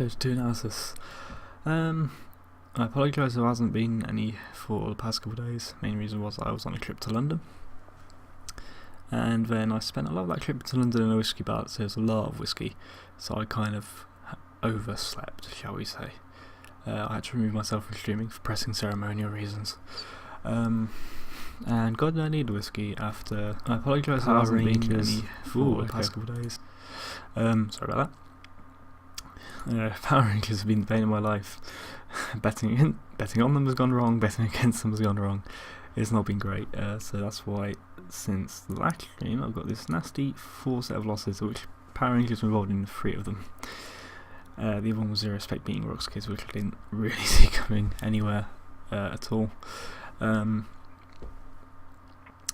D2 Analysis. I apologise there hasn't been any for the past couple of days. Main reason was I was on a trip to London, and then I spent a lot of that trip to London in a whiskey bar, so there's a lot of whiskey, so I kind of overslept, shall we say. I had to remove myself from streaming for pressing ceremonial reasons. And God, I need whiskey after. I apologise there hasn't been any for the past couple of days. Sorry about that. Power Rangers have been the pain in my life. betting on them has gone wrong, betting against them has gone wrong. It's not been great, so that's why since the last stream I've got this nasty 4 set of losses, which Power Rangers were involved in 3 of them. The other one was Zero Respect beating Rocks Kids, which I didn't really see coming anywhere at all.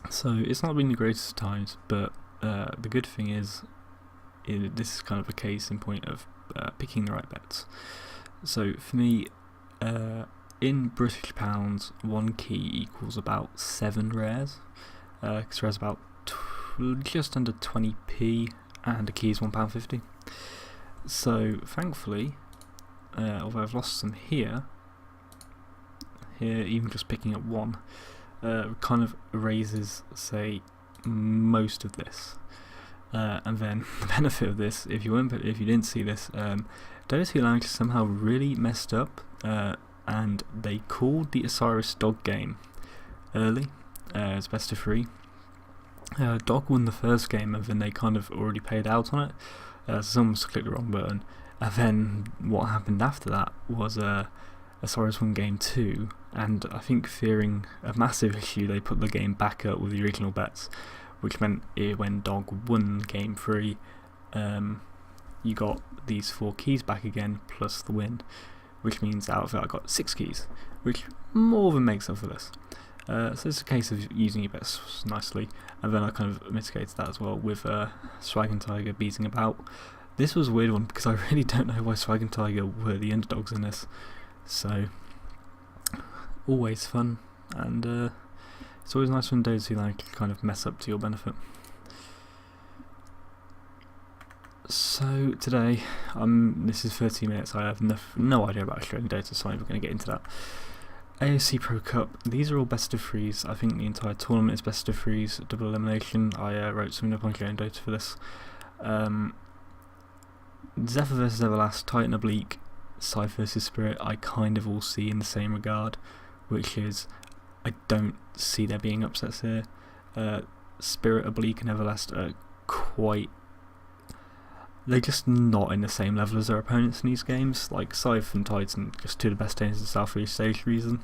So it's not been the greatest of times, but the good thing is this is kind of a case in point of picking the right bets. So for me, in British pounds, 1 key equals about 7 rares, because rares about just under 20p, and a key is £1.50. So thankfully, although I've lost some here, even just picking up 1 kind of raises, say, most of this. And then the benefit of this, if you didn't see this, D2L Analysis somehow really messed up, and they called the Osiris Dog game early. It's best of 3. Dog won the first game, and then they kind of already paid out on it. So someone must have clicked the wrong button. And then what happened after that was Osiris won game 2, and I think fearing a massive issue, they put the game back up with the original bets, which meant when Dog won game 3, you got these 4 keys back again plus the win, which means out of it I got 6 keys, which more than makes up for this. So it's a case of using your bets nicely, and then I kind of mitigated that as well with Swag and Tiger beating about. This was a weird one because I really don't know why Swag and Tiger were the underdogs in this, so always fun, and it's always nice when D2L kind of mess up to your benefit. So today, this is 30 minutes, I have no idea about Australian data, so I'm not going to get into that. AOC Pro Cup, these are all best of 3s. I think the entire tournament is best of 3s, double elimination. I wrote something up on Australian data for this. Zephyr vs Everlast, Titan Oblique, Scythe vs Spirit, I kind of all see in the same regard, which is I don't see there being upsets here. Spirit, Oblique and Everlast are they're just not in the same level as their opponents in these games. Like Scythe and Titan, just 2 of the best teams in Southeast Stage reason.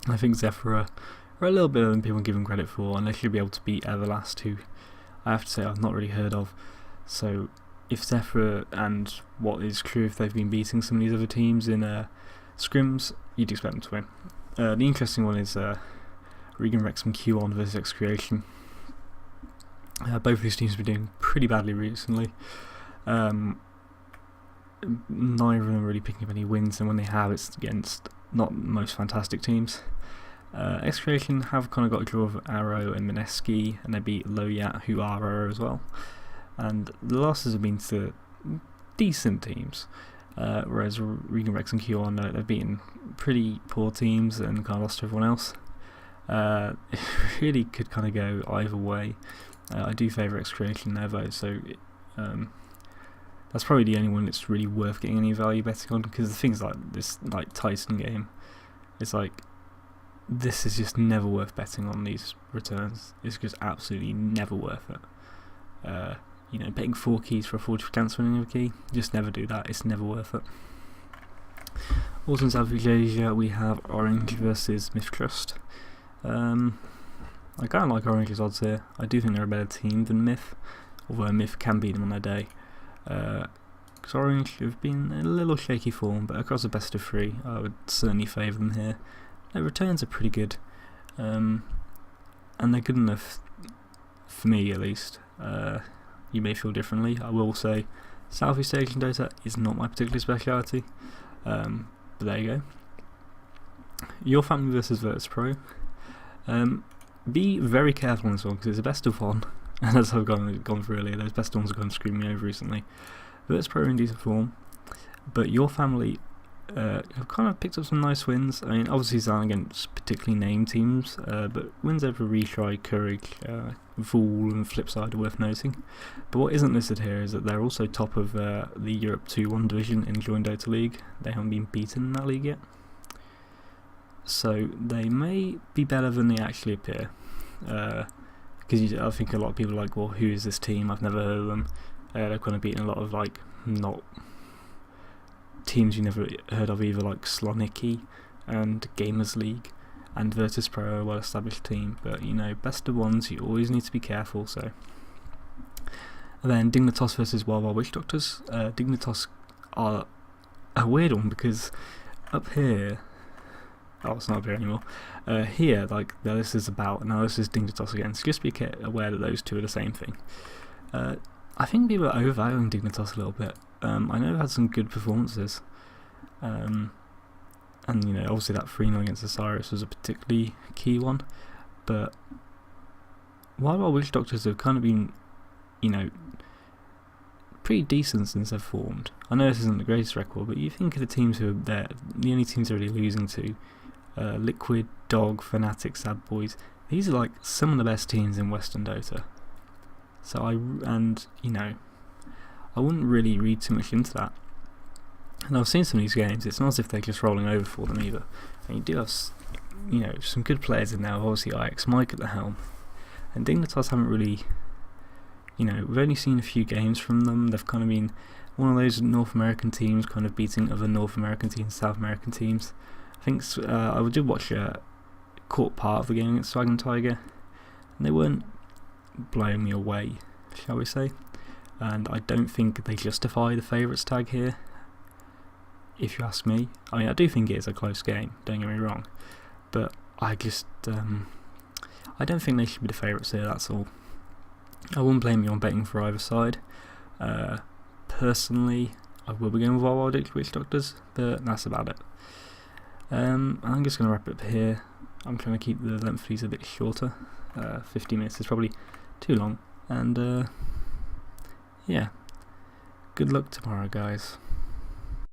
I think Zephyr are a little bit better than people give them credit for, and they should be able to beat Everlast, who I have to say I've not really heard of. So if Zephyr, and what is true if they've been beating some of these other teams in scrims, you'd expect them to win. The interesting one is Regan Rex and Q1 versus X Creation. Both of these teams have been doing pretty badly recently. Neither of them are really picking up any wins, and when they have, it's against not the most fantastic teams. X Creation have kind of got a draw of Arrow and Mineski, and they beat Loyat, who are Arrow as well. And the losses have been to decent teams, whereas Regan Rex and Q1, they've beaten pretty poor teams and kind of lost to everyone else. It really could kind of go either way. I do favour X Creation there though, so that's probably the only one that's really worth getting any value betting on, because the things like this, like Titan game, it's like this is just never worth betting on these returns. It's just absolutely never worth it. You know, betting 4 keys for a 40% chance of winning a key, just never do that. It's never worth it. Also in Southeast Asia we have Orange versus Myth Trust. I kind of like Orange's odds here. I do think they're a better team than Myth, although Myth can beat them on their day. Because Orange have been in a little shaky form, but across the best of 3, I would certainly favour them here. Their returns are pretty good, and they're good enough, for me at least. You may feel differently. I will say Southeast Asian data is not my particular speciality, but there you go. Your Family versus Virtus Pro. Be very careful on this one, because it's a best of 1, and as I've gone through earlier, those best of 1s have gone screwing me over recently. Virtus Pro are in decent form. but your family have kind of picked up some nice wins. I mean, obviously these aren't against particularly named teams, but wins over Retry, Courage, Vool and Flipside are worth noting. But what isn't listed here is that they're also top of the Europe 2-1 division in Join Dota League. They haven't been beaten in that league yet, so they may be better than they actually appear. Because I think a lot of people are like, well, who is this team? I've never heard of them. They're kind of beating a lot of like not teams you never heard of either, like Sloniki and Gamers League and Virtus Pro, a well-established team. But you know, best of ones, you always need to be careful. So, and then Dignitas versus Wild Wild Witch Doctors. Dignitas are a weird one because up here, oh, it's not up here anymore. Here, like this is about, now this is Dignitas again. So just be aware that those two are the same thing. I think people are overvaluing Dignitas a little bit. I know they've had some good performances, and you know, obviously that 3-0 against Osiris was a particularly key one, but Wild Wild Witch Doctors have kind of been, you know, pretty decent since they've formed. I know this isn't the greatest record, but you think of the teams who are there, the only teams they're really losing to, Liquid, Dog, Fnatic, Sad Boys, these are like some of the best teams in Western Dota. So you know, I wouldn't really read too much into that. And I've seen some of these games, it's not as if they're just rolling over for them either. And you do have, you know, some good players in there, obviously IX Mike at the helm. And Dignitas haven't really, you know, we've only seen a few games from them. They've kind of been one of those North American teams kind of beating other North American teams, South American teams. I think I did watch caught part of the game against Swag and Tiger, and they weren't blowing me away, shall we say. And I don't think they justify the favourites tag here, if you ask me. I mean, I do think it is a close game, don't get me wrong, but I just I don't think they should be the favourites here, that's all. I wouldn't blame you on betting for either side. Personally, I will be going with Wild Wild Witch Doctors, but that's about it. I'm just going to wrap it up here. I'm trying to keep the length of these a bit shorter. 15 minutes is probably too long, and yeah, good luck tomorrow, guys.